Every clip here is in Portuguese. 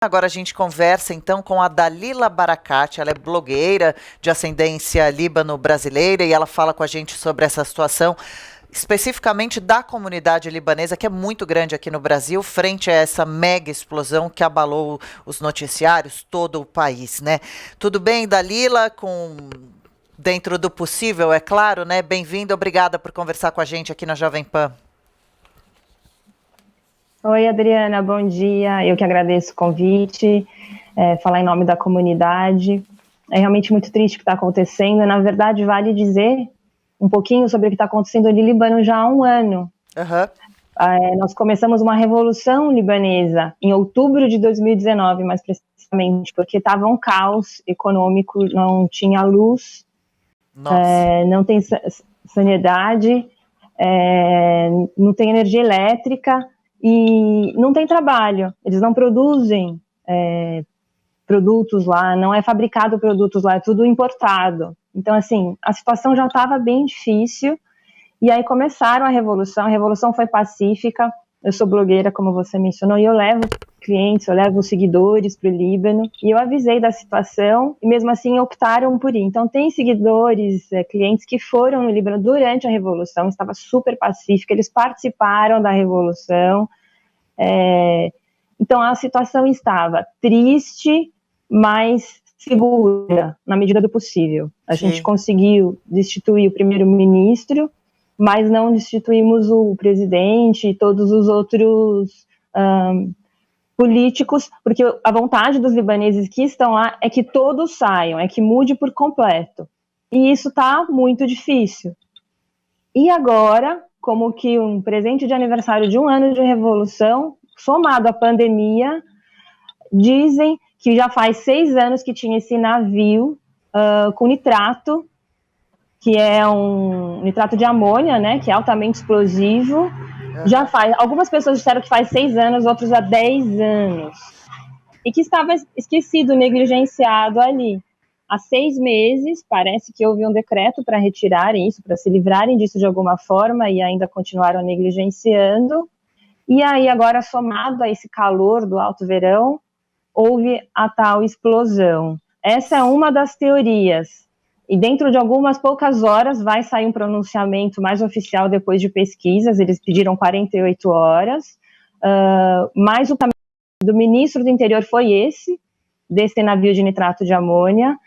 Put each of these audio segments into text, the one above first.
Agora a gente conversa então com a Dalila Barakati, ela é blogueira de ascendência líbano-brasileira e ela fala com a gente sobre essa situação, especificamente da comunidade libanesa, que é muito grande aqui no Brasil, frente a essa mega explosão que abalou os noticiários, todo o país, né? Tudo bem, Dalila? Dentro do possível, é claro, né? Bem-vinda, obrigada por conversar com a gente aqui na Jovem Pan. Oi, Adriana, bom dia. Eu que agradeço o convite, falar em nome da comunidade. É realmente muito triste o que está acontecendo. Na verdade, vale dizer um pouquinho sobre o que está acontecendo no Líbano já há um ano. Nós começamos uma revolução libanesa em outubro de 2019, mais precisamente, porque estava um caos econômico, não tinha luz, não tem sanidade, não tem energia elétrica, e não tem trabalho, eles não produzem produtos lá, não é fabricado produtos lá, é tudo importado. Então, assim, a situação já estava bem difícil, e aí começaram a revolução foi pacífica. Eu sou blogueira, como você mencionou, e eu levo clientes, eu levo seguidores para o Líbano, e eu avisei da situação, e mesmo assim optaram por ir. Então tem seguidores, clientes que foram no Líbano durante a revolução, estava super pacífica, eles participaram da revolução, então a situação estava triste, mas segura, na medida do possível. A gente conseguiu destituir o primeiro-ministro, mas não destituímos o presidente e todos os outros políticos, porque a vontade dos libaneses que estão lá é que todos saiam, é que mude por completo. E isso está muito difícil. E agora, como que um presente de aniversário de um ano de revolução, somado à pandemia, dizem que já faz 6 anos que tinha esse navio com nitrato, que é um nitrato de amônia, né, que é altamente explosivo. Já faz, algumas pessoas disseram que faz 6 anos, outros há 10 anos. E que estava esquecido, negligenciado ali. Há 6 meses, parece que houve um decreto para retirarem isso, para se livrarem disso de alguma forma, e ainda continuaram negligenciando. E aí, agora, somado a esse calor do alto verão, houve a tal explosão. Essa é uma das teorias. E dentro de algumas poucas horas vai sair um pronunciamento mais oficial depois de pesquisas, eles pediram 48 horas, mas o caminho do ministro do interior foi desse navio de nitrato de amônia,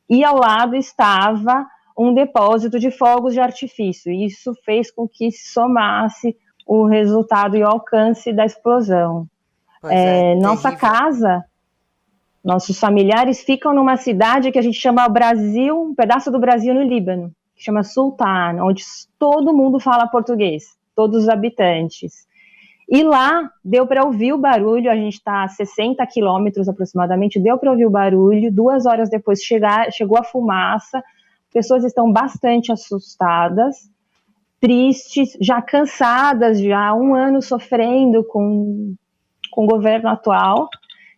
e ao lado estava um depósito de fogos de artifício. Isso fez com que se somasse o resultado e o alcance da explosão. Nossa casa... Nossos familiares ficam numa cidade que a gente chama Brasil, um pedaço do Brasil no Líbano, que chama Sultan, onde todo mundo fala português, todos os habitantes. E lá deu para ouvir o barulho, a gente está a 60 quilômetros aproximadamente, deu para ouvir o barulho, 2 horas depois chegou a fumaça, pessoas estão bastante assustadas, tristes, já cansadas, já há um ano sofrendo com o governo atual,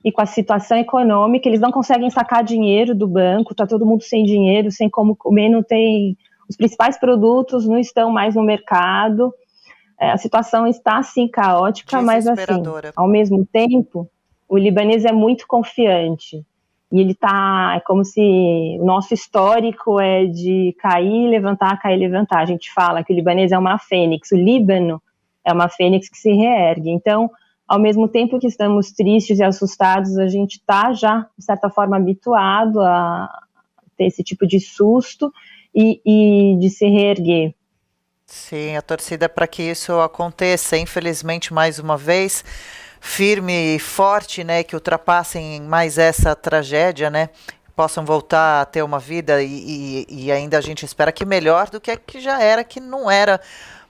e com a situação econômica, eles não conseguem sacar dinheiro do banco, está todo mundo sem dinheiro, sem como comer, não tem, os principais produtos não estão mais no mercado, a situação está assim caótica, mas assim, ao mesmo tempo, o libanês é muito confiante, e ele está, é como se o nosso histórico é de cair, levantar, a gente fala que o libanês é uma fênix, o Líbano é uma fênix que se reergue, então, ao mesmo tempo que estamos tristes e assustados, a gente está já, de certa forma, habituado a ter esse tipo de susto e de se reerguer. Sim, a torcida é para que isso aconteça, infelizmente, mais uma vez, firme e forte, né, que ultrapassem mais essa tragédia, né, possam voltar a ter uma vida e ainda a gente espera que melhor do que a que já era, que não era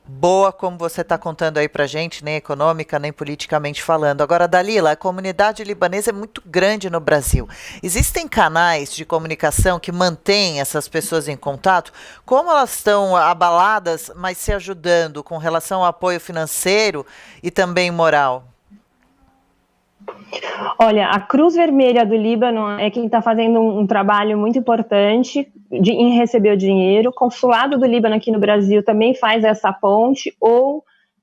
boa, como você está contando aí pra gente, nem econômica, nem politicamente falando. Agora, Dalila, a comunidade libanesa é muito grande no Brasil. Existem canais de comunicação que mantêm essas pessoas em contato? Como elas estão abaladas, mas se ajudando com relação ao apoio financeiro e também moral? Olha, a Cruz Vermelha do Líbano é quem está fazendo um trabalho muito importante em receber o dinheiro. O Consulado do Líbano aqui no Brasil também faz essa ponte, ou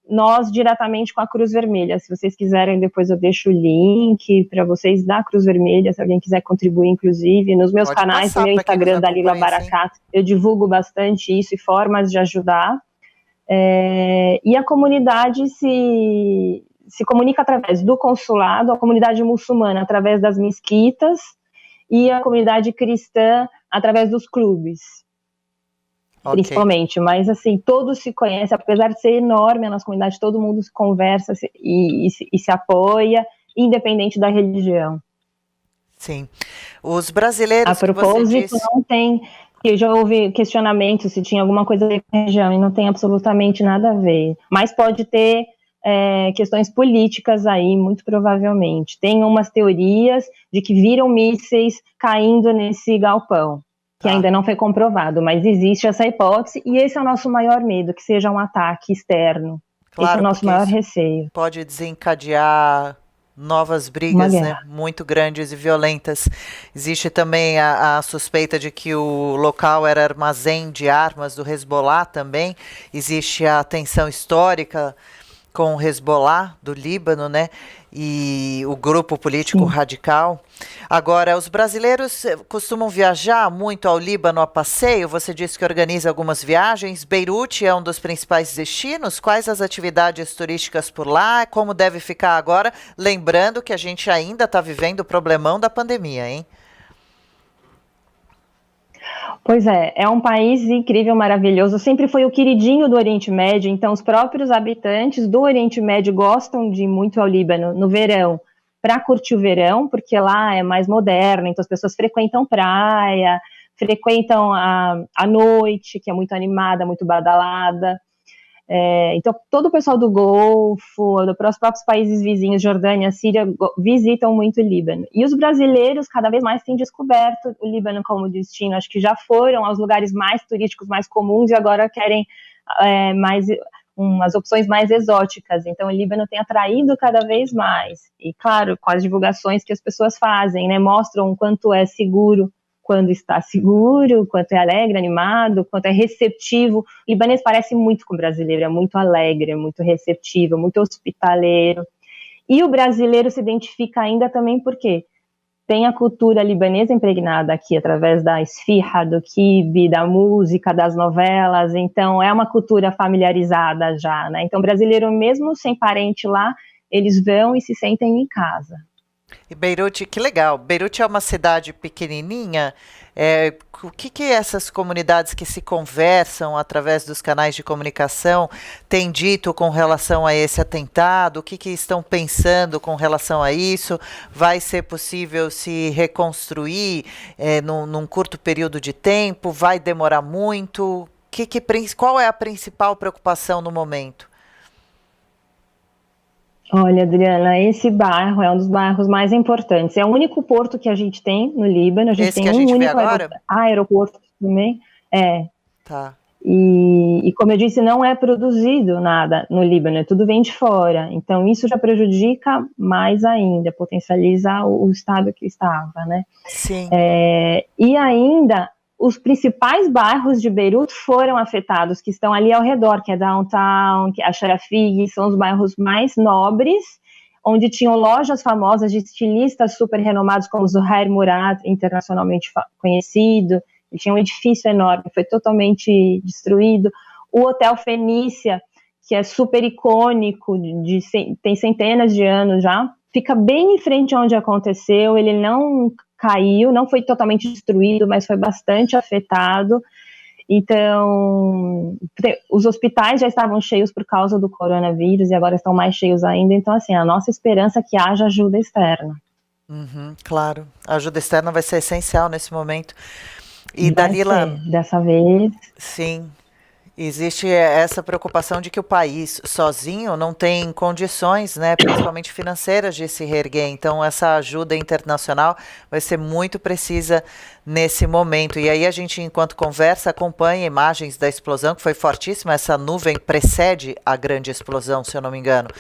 nós diretamente com a Cruz Vermelha. Se vocês quiserem, depois eu deixo o link para vocês da Cruz Vermelha, se alguém quiser contribuir, inclusive. Nos meus Pode canais, no passar meu para quem nos Instagram, Dalila acompanha, sim. Barakat, eu divulgo bastante isso e formas de ajudar. E a comunidade se comunica através do consulado, a comunidade muçulmana através das mesquitas e a comunidade cristã através dos clubes. Ok. Principalmente, mas assim, todos se conhecem, apesar de ser enorme a nossa comunidade, todo mundo se conversa e se apoia, independente da religião. Sim. Os brasileiros, a propósito, não tem, eu já ouvi questionamento se tinha alguma coisa a ver com a região, e não tem absolutamente nada a ver, mas pode ter questões políticas aí, muito provavelmente. Tem umas teorias de que viram mísseis caindo nesse galpão, que ainda não foi comprovado, mas existe essa hipótese, e esse é o nosso maior medo, que seja um ataque externo. Claro, esse é o nosso maior receio. Pode desencadear novas brigas, né, muito grandes e violentas. Existe também a suspeita de que o local era armazém de armas do Hezbollah também. Existe a tensão histórica com o Hezbollah do Líbano, né? E o grupo político radical. Agora, os brasileiros costumam viajar muito ao Líbano a passeio. Você disse que organiza algumas viagens. Beirute é um dos principais destinos. Quais as atividades turísticas por lá? Como deve ficar agora? Lembrando que a gente ainda está vivendo o problemão da pandemia, hein? Pois é um país incrível, maravilhoso, sempre foi o queridinho do Oriente Médio, então os próprios habitantes do Oriente Médio gostam de ir muito ao Líbano no verão, para curtir o verão, porque lá é mais moderno, então as pessoas frequentam praia, frequentam a noite, que é muito animada, muito badalada. Então todo o pessoal do Golfo, dos próprios países vizinhos, Jordânia, Síria, visitam muito o Líbano, e os brasileiros cada vez mais têm descoberto o Líbano como destino. Acho que já foram aos lugares mais turísticos, mais comuns, e agora querem umas opções mais exóticas. Então o Líbano tem atraído cada vez mais, e claro, com as divulgações que as pessoas fazem, né, mostram o quanto é seguro, quando está seguro, quanto é alegre, animado, quanto é receptivo. O libanês parece muito com o brasileiro, é muito alegre, é muito receptivo, muito hospitaleiro. E o brasileiro se identifica ainda também porque tem a cultura libanesa impregnada aqui através da esfirra, do quibe, da música, das novelas. Então é uma cultura familiarizada já, né? Então o brasileiro, mesmo sem parente lá, eles vão e se sentem em casa. E Beirute, que legal. Beirute é uma cidade pequenininha. O que essas comunidades que se conversam através dos canais de comunicação têm dito com relação a esse atentado? O que estão pensando com relação a isso? Vai ser possível se reconstruir num curto período de tempo? Vai demorar muito? Qual é a principal preocupação no momento? Olha, Adriana, esse bairro é um dos bairros mais importantes. É o único porto que a gente tem no Líbano. A gente tem um único aeroporto também. Tá. E como eu disse, não é produzido nada no Líbano, tudo vem de fora. Então isso já prejudica mais ainda, potencializa o estado que estava, né? Sim. E ainda os principais bairros de Beirute foram afetados, que estão ali ao redor, que é Downtown, que é a Sharafig, são os bairros mais nobres, onde tinham lojas famosas de estilistas super renomados, como Zuhair Murad, internacionalmente conhecido. Ele tinha um edifício enorme, foi totalmente destruído. O Hotel Fenícia, que é super icônico, tem centenas de anos já, fica bem em frente onde aconteceu. Ele não caiu, não foi totalmente destruído, mas foi bastante afetado. Então, os hospitais já estavam cheios por causa do coronavírus e agora estão mais cheios ainda. Então, assim, a nossa esperança é que haja ajuda externa. Claro, a ajuda externa vai ser essencial nesse momento. E Dalila, dessa vez. Sim. Existe essa preocupação de que o país sozinho não tem condições, né, principalmente financeiras, de se reerguer. Então, essa ajuda internacional vai ser muito precisa nesse momento. E aí a gente, enquanto conversa, acompanha imagens da explosão, que foi fortíssima. Essa nuvem precede a grande explosão, se eu não me engano.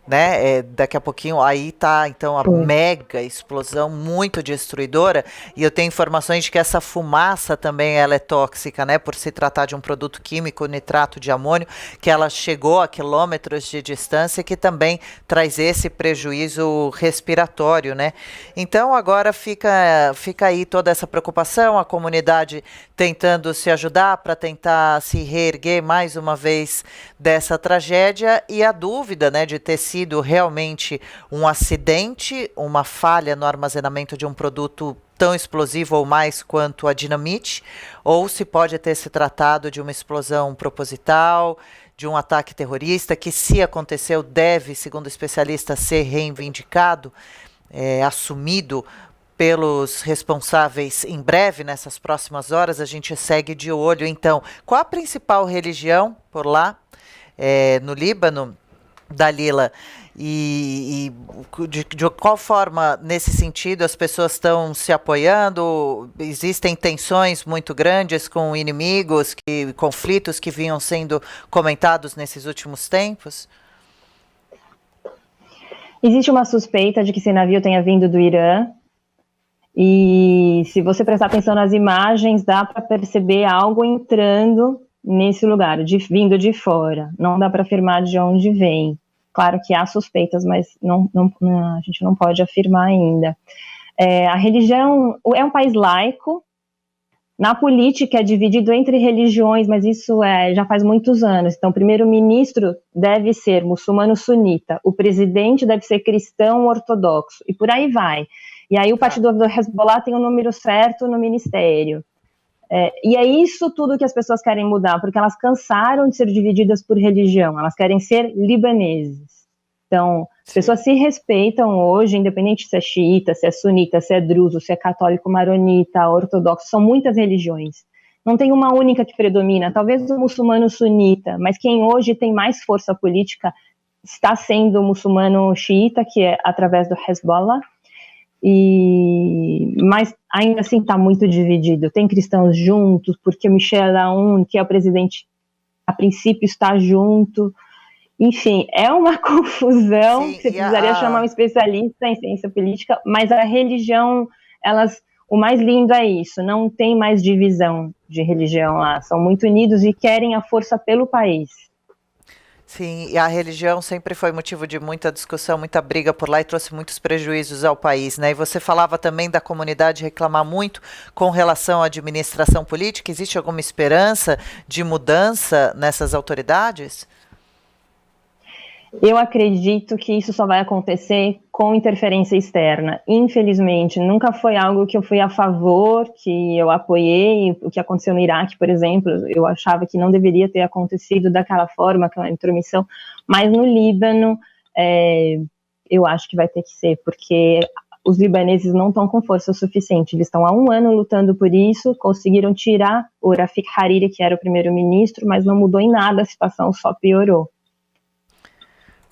né? Daqui a pouquinho aí tá então a Foi. mega explosão muito destruidora, e eu tenho informações de que essa fumaça também ela é tóxica, né? Por se tratar de um produto químico, nitrato de amônio, que ela chegou a quilômetros de distância, que também traz esse prejuízo respiratório, né? Então agora fica aí toda essa preocupação, a comunidade tentando se ajudar para tentar se reerguer mais uma vez dessa tragédia, e a dúvida, né, de ter sido realmente um acidente, uma falha no armazenamento de um produto tão explosivo ou mais quanto a dinamite, ou se pode ter se tratado de uma explosão proposital, de um ataque terrorista, que se aconteceu deve, segundo especialistas, ser reivindicado, assumido pelos responsáveis em breve, nessas próximas horas. A gente segue de olho. Então, qual a principal religião por lá, no Líbano, Dalila? E de qual forma, nesse sentido, as pessoas estão se apoiando? Existem tensões muito grandes com inimigos, conflitos que vinham sendo comentados nesses últimos tempos? Existe uma suspeita de que esse navio tenha vindo do Irã. E se você prestar atenção nas imagens, dá para perceber algo entrando nesse lugar, vindo de fora. Não dá para afirmar de onde vem. Claro que há suspeitas, mas a gente não pode afirmar ainda. A religião é um país laico. Na política é dividido entre religiões, mas isso já faz muitos anos. Então, o primeiro-ministro deve ser muçulmano sunita, o presidente deve ser cristão ortodoxo, e por aí vai. E aí o partido do Hezbollah tem o número certo no ministério. E é isso tudo que as pessoas querem mudar, porque elas cansaram de ser divididas por religião, elas querem ser libaneses. Então, as pessoas se respeitam hoje, independente se é xiita, se é sunita, se é druso, se é católico, maronita, ortodoxo, são muitas religiões. Não tem uma única que predomina, talvez o muçulmano sunita, mas quem hoje tem mais força política está sendo o muçulmano xiita, que é através do Hezbollah. Mas ainda assim está muito dividido. Tem cristãos juntos, porque Michel Aoun, que é o presidente, a princípio está junto. Enfim, é uma confusão. Sim, você precisaria chamar um especialista em ciência política, mas a religião, o mais lindo é isso, não tem mais divisão de religião lá, são muito unidos e querem a força pelo país. Sim, e a religião sempre foi motivo de muita discussão, muita briga por lá, e trouxe muitos prejuízos ao país, né? E você falava também da comunidade reclamar muito com relação à administração política. Existe alguma esperança de mudança nessas autoridades? Eu acredito que isso só vai acontecer com interferência externa. Infelizmente, nunca foi algo que eu fui a favor, que eu apoiei. O que aconteceu no Iraque, por exemplo, eu achava que não deveria ter acontecido daquela forma, aquela intromissão. Mas no Líbano, eu acho que vai ter que ser, porque os libaneses não estão com força suficiente. Eles estão há 1 ano lutando por isso, conseguiram tirar o Rafik Hariri, que era o primeiro-ministro, mas não mudou em nada, a situação só piorou.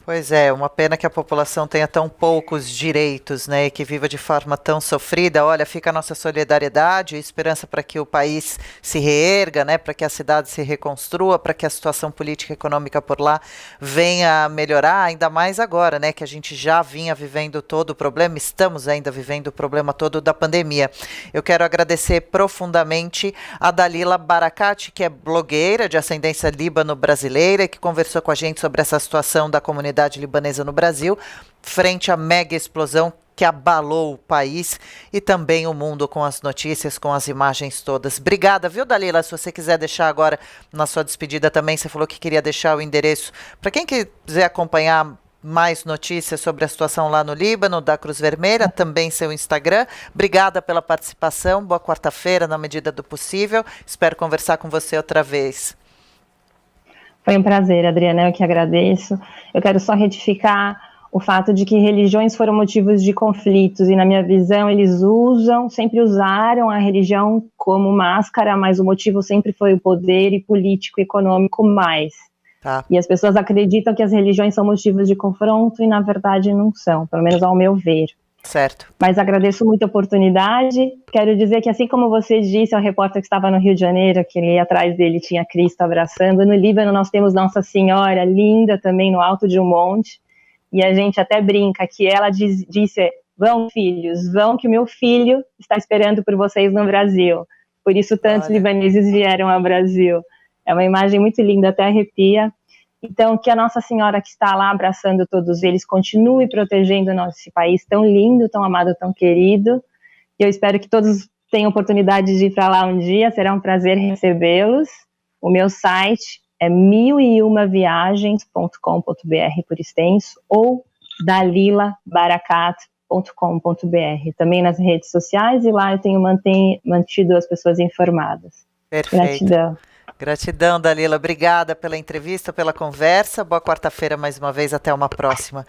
Pois é, uma pena que a população tenha tão poucos direitos, né, e que viva de forma tão sofrida. Olha, fica a nossa solidariedade e esperança para que o país se reerga, né, para que a cidade se reconstrua, para que a situação política e econômica por lá venha a melhorar, ainda mais agora, né, que a gente já vinha vivendo todo o problema, estamos ainda vivendo o problema todo da pandemia. Eu quero agradecer profundamente a Dalila Barakat, que é blogueira de ascendência líbano-brasileira e que conversou com a gente sobre essa situação da comunidade libanesa no Brasil, frente à mega explosão que abalou o país e também o mundo, com as notícias, com as imagens todas. Obrigada, viu, Dalila? Se você quiser deixar agora na sua despedida também, você falou que queria deixar o endereço para quem quiser acompanhar mais notícias sobre a situação lá no Líbano, da Cruz Vermelha, também seu Instagram. Obrigada pela participação, boa quarta-feira, na medida do possível. Espero conversar com você outra vez. Foi um prazer, Adriana, eu que agradeço. Eu quero só retificar o fato de que religiões foram motivos de conflitos, e na minha visão eles sempre usaram a religião como máscara, mas o motivo sempre foi o poder e político e econômico mais. Tá. E as pessoas acreditam que as religiões são motivos de confronto e na verdade não são, pelo menos ao meu ver. Certo. Mas agradeço muito a oportunidade. Quero dizer que, assim como você disse ao repórter que estava no Rio de Janeiro, que ali atrás dele tinha Cristo abraçando, no Líbano nós temos Nossa Senhora linda também no alto de um monte. E a gente até brinca que ela disse: vão, filhos, vão, que o meu filho está esperando por vocês no Brasil. Por isso tantos libaneses vieram ao Brasil. É uma imagem muito linda, até arrepia. Então, que a Nossa Senhora que está lá abraçando todos eles continue protegendo o nosso país tão lindo, tão amado, tão querido. E eu espero que todos tenham oportunidade de ir para lá um dia, será um prazer recebê-los. O meu site é 1001viagens.com.br por extenso, ou dalilabarakat.com.br. Também nas redes sociais, e lá eu tenho mantido as pessoas informadas. Perfeito. Gratidão. Gratidão, Dalila. Obrigada pela entrevista, pela conversa. Boa quarta-feira mais uma vez. Até uma próxima.